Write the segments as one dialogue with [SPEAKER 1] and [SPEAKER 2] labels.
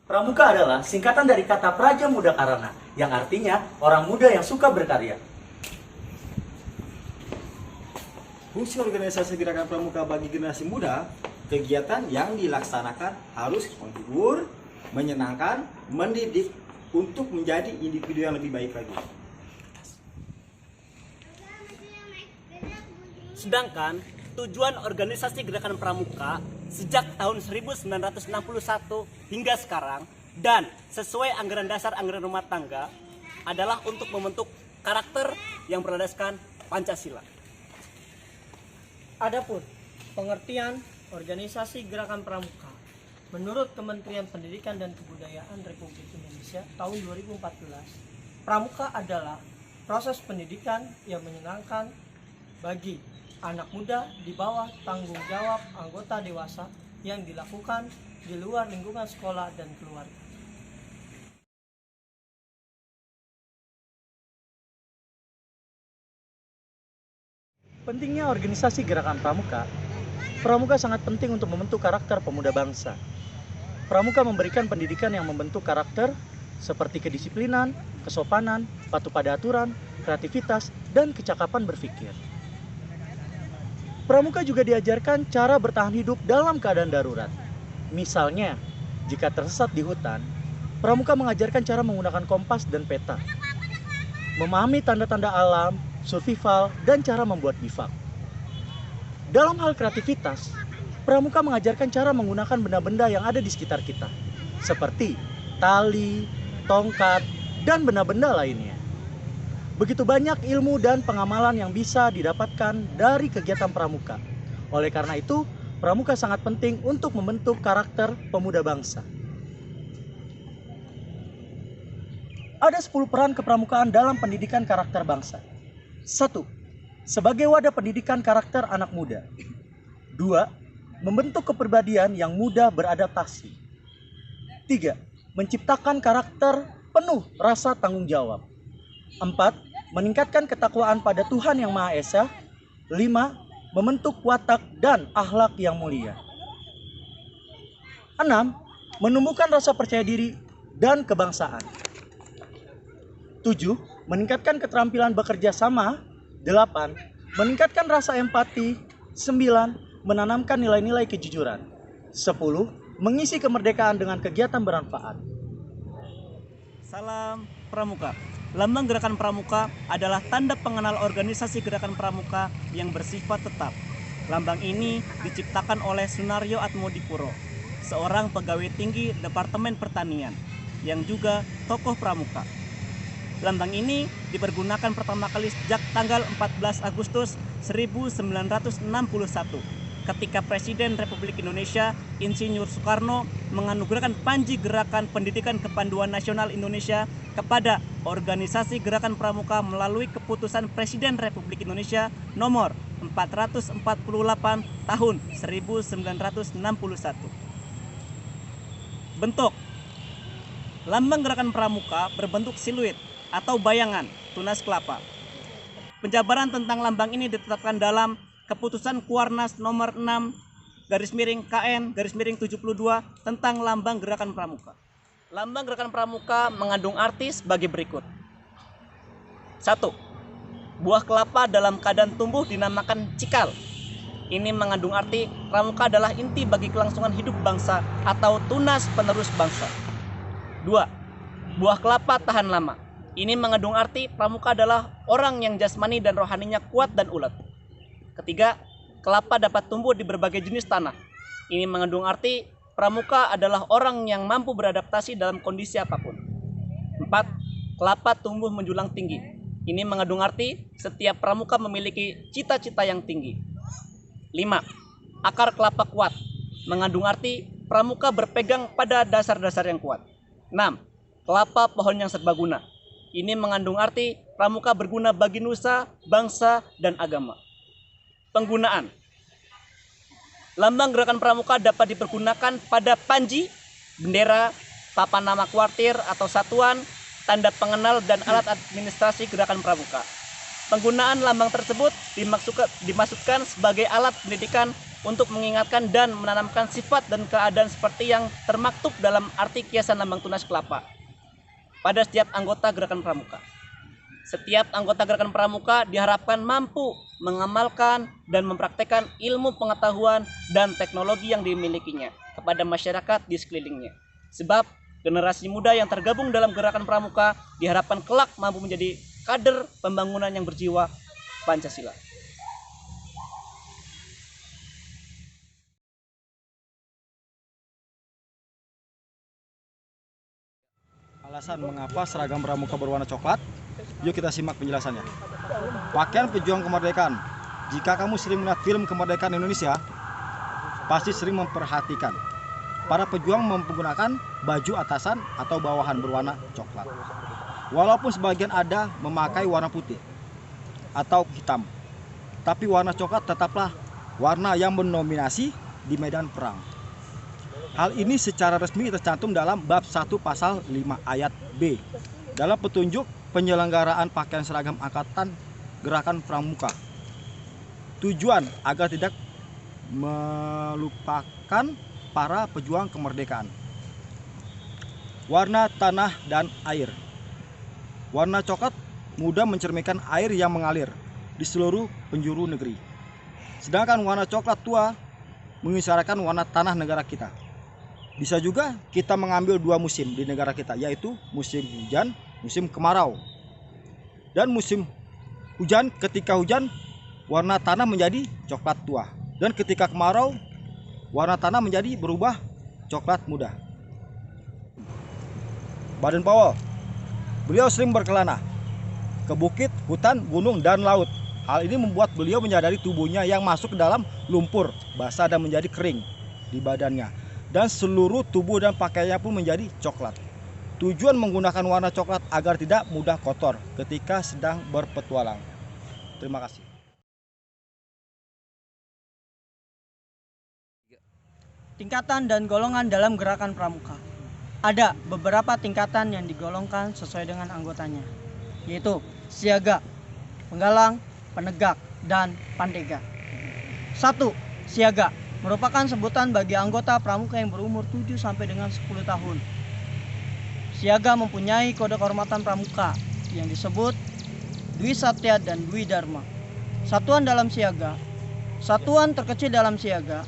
[SPEAKER 1] Pramuka adalah singkatan dari kata Praja Muda Karana, yang artinya orang muda yang suka berkarya.
[SPEAKER 2] Fungsi organisasi gerakan pramuka bagi generasi muda, kegiatan yang dilaksanakan harus menghibur, menyenangkan, mendidik untuk menjadi individu yang lebih baik lagi.
[SPEAKER 3] Sedangkan tujuan organisasi gerakan pramuka sejak tahun 1961 hingga sekarang dan sesuai anggaran dasar anggaran rumah tangga adalah untuk membentuk karakter yang berdasarkan Pancasila.
[SPEAKER 4] Adapun pengertian organisasi gerakan pramuka menurut Kementerian Pendidikan dan Kebudayaan Republik Indonesia tahun 2014, pramuka adalah proses pendidikan yang menyenangkan bagi anak muda di bawah tanggung jawab anggota dewasa yang dilakukan di luar lingkungan sekolah dan keluarga.
[SPEAKER 1] Pentingnya organisasi gerakan pramuka. Pramuka sangat penting untuk membentuk karakter pemuda bangsa. Pramuka memberikan pendidikan yang membentuk karakter seperti kedisiplinan, kesopanan, patuh pada aturan, kreativitas, dan kecakapan berpikir. Pramuka juga diajarkan cara bertahan hidup dalam keadaan darurat. Misalnya, jika tersesat di hutan, pramuka mengajarkan cara menggunakan kompas dan peta, memahami tanda-tanda alam, survival, dan cara membuat bivak. Dalam hal kreativitas, pramuka mengajarkan cara menggunakan benda-benda yang ada di sekitar kita, seperti tali, tongkat, dan benda-benda lainnya. Begitu banyak ilmu dan pengamalan yang bisa didapatkan dari kegiatan pramuka. Oleh karena itu, pramuka sangat penting untuk membentuk karakter pemuda bangsa. Ada 10 peran kepramukaan dalam pendidikan karakter bangsa. 1. Sebagai wadah pendidikan karakter anak muda. 2. Membentuk kepribadian yang mudah beradaptasi. 3. Menciptakan karakter penuh rasa tanggung jawab. 4. Meningkatkan ketakwaan pada Tuhan Yang Maha Esa. 5. Membentuk watak dan akhlak yang mulia. 6. Menumbuhkan rasa percaya diri dan kebangsaan. 7. Meningkatkan keterampilan bekerja sama. 8. Meningkatkan rasa empati. 9. Menanamkan nilai-nilai kejujuran. 10. Mengisi kemerdekaan dengan kegiatan bermanfaat.
[SPEAKER 3] Salam Pramuka. Lambang Gerakan Pramuka adalah tanda pengenal organisasi gerakan pramuka yang bersifat tetap. Lambang ini diciptakan oleh Sunario Atmodipuro, seorang pegawai tinggi Departemen Pertanian, yang juga tokoh pramuka. Lambang ini dipergunakan pertama kali sejak tanggal 14 Agustus 1961 ketika Presiden Republik Indonesia Insinyur Soekarno menganugerahkan Panji Gerakan Pendidikan Kepanduan Nasional Indonesia kepada organisasi gerakan pramuka melalui keputusan Presiden Republik Indonesia nomor 448 tahun 1961. Bentuk lambang gerakan pramuka berbentuk siluet atau bayangan tunas kelapa. Penjabaran tentang lambang ini ditetapkan dalam Keputusan Kuarnas nomor 6/KN/72 tentang lambang gerakan pramuka. Lambang gerakan pramuka mengandung arti sebagai berikut. 1. Buah kelapa dalam keadaan tumbuh dinamakan cikal. Ini mengandung arti pramuka adalah inti bagi kelangsungan hidup bangsa atau tunas penerus bangsa. 2. Buah kelapa tahan lama. Ini mengandung arti pramuka adalah orang yang jasmani dan rohaninya kuat dan ulet. 3. Kelapa dapat tumbuh di berbagai jenis tanah. Ini mengandung arti pramuka adalah orang yang mampu beradaptasi dalam kondisi apapun. 4. Kelapa tumbuh menjulang tinggi. Ini mengandung arti setiap pramuka memiliki cita-cita yang tinggi. 5. Akar kelapa kuat. Mengandung arti pramuka berpegang pada dasar-dasar yang kuat. 6. Kelapa pohon yang serbaguna. Ini mengandung arti pramuka berguna bagi nusa, bangsa, dan agama. Penggunaan. Lambang gerakan pramuka dapat dipergunakan pada panji, bendera, papan nama kuartir atau satuan, tanda pengenal, dan alat administrasi gerakan pramuka. Penggunaan lambang tersebut dimaksudkan sebagai alat pendidikan untuk mengingatkan dan menanamkan sifat dan keadaan seperti yang termaktub dalam arti kiasan lambang tunas kelapa pada setiap anggota gerakan pramuka. Setiap anggota gerakan pramuka diharapkan mampu mengamalkan dan mempraktekkan ilmu pengetahuan dan teknologi yang dimilikinya kepada masyarakat di sekelilingnya. Sebab generasi muda yang tergabung dalam gerakan pramuka diharapkan kelak mampu menjadi kader pembangunan yang berjiwa Pancasila.
[SPEAKER 2] Alasan mengapa seragam pramuka berwarna coklat? Yuk kita simak penjelasannya. Pakaian pejuang kemerdekaan. Jika kamu sering melihat film kemerdekaan Indonesia, pasti sering memperhatikan para pejuang menggunakan baju atasan atau bawahan berwarna coklat. Walaupun sebagian ada memakai warna putih atau hitam, tapi warna coklat tetaplah warna yang mendominasi di medan perang. Hal ini secara resmi tercantum dalam bab 1 pasal 5 ayat B dalam petunjuk penyelenggaraan pakaian seragam angkatan gerakan pramuka. Tujuan agar tidak melupakan para pejuang kemerdekaan. Warna tanah dan air. Warna coklat mudah mencerminkan air yang mengalir di seluruh penjuru negeri. Sedangkan warna coklat tua mengisyaratkan warna tanah negara kita. Bisa juga kita mengambil dua musim di negara kita, yaitu musim hujan, musim kemarau. Dan musim hujan, ketika hujan warna tanah menjadi coklat tua, dan ketika kemarau warna tanah menjadi berubah coklat muda. Baden Powell, beliau sering berkelana ke bukit, hutan, gunung, dan laut. Hal ini membuat beliau menyadari tubuhnya yang masuk ke dalam lumpur basah dan menjadi kering di badannya. Dan seluruh tubuh dan pakaiannya pun menjadi coklat. Tujuan menggunakan warna coklat agar tidak mudah kotor ketika sedang berpetualang. Terima kasih.
[SPEAKER 4] Tingkatan dan golongan dalam gerakan pramuka. Ada beberapa tingkatan yang digolongkan sesuai dengan anggotanya, yaitu siaga, penggalang, penegak, dan pandega. 1. Siaga merupakan sebutan bagi anggota pramuka yang berumur 7 sampai dengan 10 tahun. Siaga mempunyai kode kehormatan pramuka yang disebut Dwi Satya dan Dwi Dharma. Satuan dalam siaga, satuan terkecil dalam siaga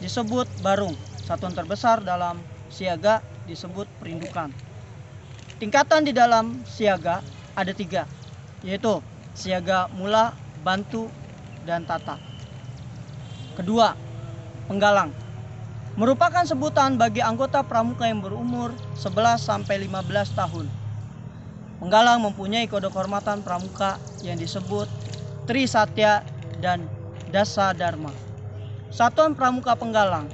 [SPEAKER 4] disebut barung. Satuan terbesar dalam siaga disebut perindukan. Tingkatan di dalam siaga ada 3, yaitu siaga mula, bantu, dan tata. Kedua, penggalang merupakan sebutan bagi anggota pramuka yang berumur 11 sampai 15 tahun. Penggalang mempunyai kode kehormatan pramuka yang disebut Tri Satya dan Dasa Dharma. Satuan pramuka penggalang.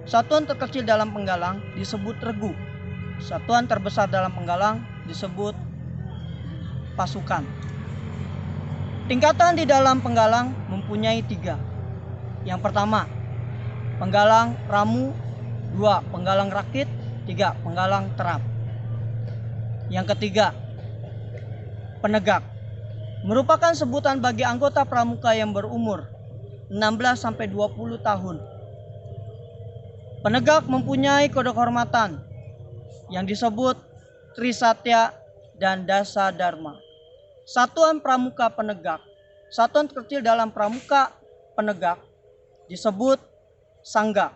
[SPEAKER 4] Satuan terkecil dalam penggalang disebut regu. Satuan terbesar dalam penggalang disebut pasukan. Tingkatan di dalam penggalang mempunyai 3. Yang pertama, penggalang ramu. 2. Penggalang rakit. 3. Penggalang terap. Yang ketiga, penegak merupakan sebutan bagi anggota pramuka yang berumur 16 sampai 20 tahun. Penegak mempunyai kode kehormatan yang disebut Tri Satya dan Dasa Dharma. Satuan pramuka penegak. Satuan kecil dalam pramuka penegak disebut sangga.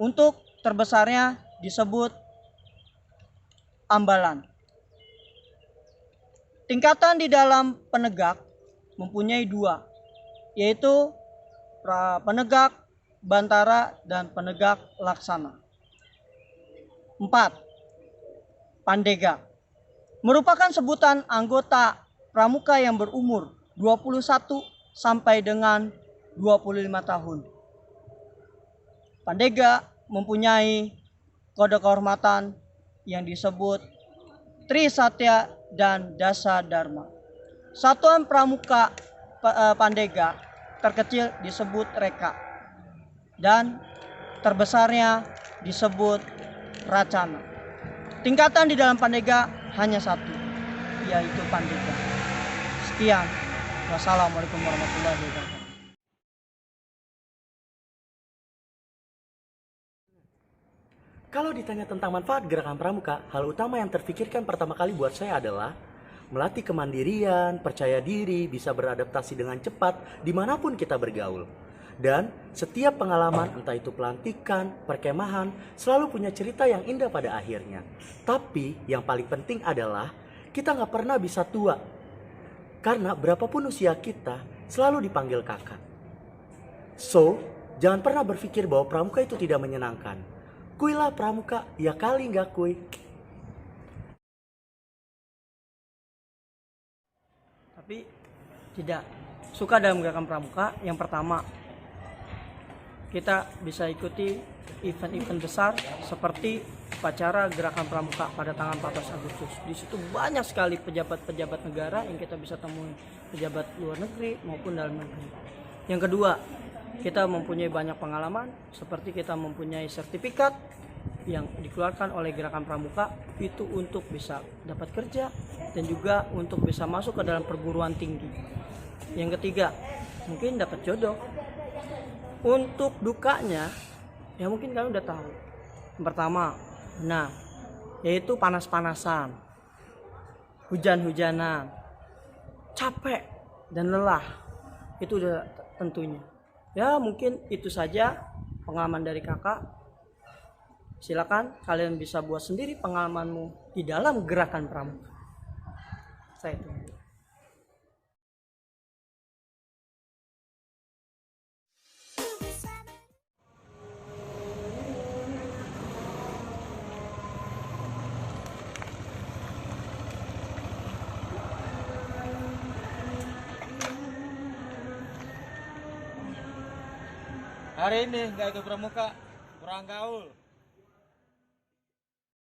[SPEAKER 4] Untuk terbesarnya disebut ambalan. Tingkatan di dalam penegak mempunyai 2, yaitu penegak bantara dan penegak laksana. 4. Pandega merupakan sebutan anggota pramuka yang berumur 21 sampai dengan 25 tahun. Pandega mempunyai kode kehormatan yang disebut Tri Satya dan Dasa Dharma. Satuan pramuka pandega terkecil disebut reka dan terbesarnya disebut racana. Tingkatan di dalam pandega hanya 1, yaitu pandega. Sekian. Wassalamualaikum warahmatullahi wabarakatuh.
[SPEAKER 1] Kalau ditanya tentang manfaat gerakan pramuka, hal utama yang terfikirkan pertama kali buat saya adalah melatih kemandirian, percaya diri, bisa beradaptasi dengan cepat dimanapun kita bergaul. Dan setiap pengalaman, entah itu pelantikan, perkemahan, selalu punya cerita yang indah pada akhirnya. Tapi yang paling penting adalah kita nggak pernah bisa tua. Karena berapapun usia kita, selalu dipanggil kakak. So, jangan pernah berpikir bahwa pramuka itu tidak menyenangkan. Kuilah pramuka, ya kali nggak kui.
[SPEAKER 4] Tapi tidak suka dalam gerakan pramuka. Yang pertama, kita bisa ikuti event-event besar seperti upacara gerakan pramuka pada tanggal 14 Agustus. Di situ banyak sekali pejabat-pejabat negara yang kita bisa temui, pejabat luar negeri maupun dalam negeri. Yang kedua, kita mempunyai banyak pengalaman, seperti kita mempunyai sertifikat yang dikeluarkan oleh gerakan pramuka itu untuk bisa dapat kerja dan juga untuk bisa masuk ke dalam perguruan tinggi. Yang ketiga, mungkin dapat jodoh. Untuk dukanya, ya mungkin kalian udah tahu. Yang pertama, yaitu panas-panasan, hujan-hujanan, capek dan lelah. Itu udah tentunya. Ya mungkin itu saja pengalaman dari kakak. Silakan kalian bisa buat sendiri pengalamanmu di dalam gerakan pramuka. Saya tunggu.
[SPEAKER 2] Hari ini nggak ikut pramuka, kurang gaul.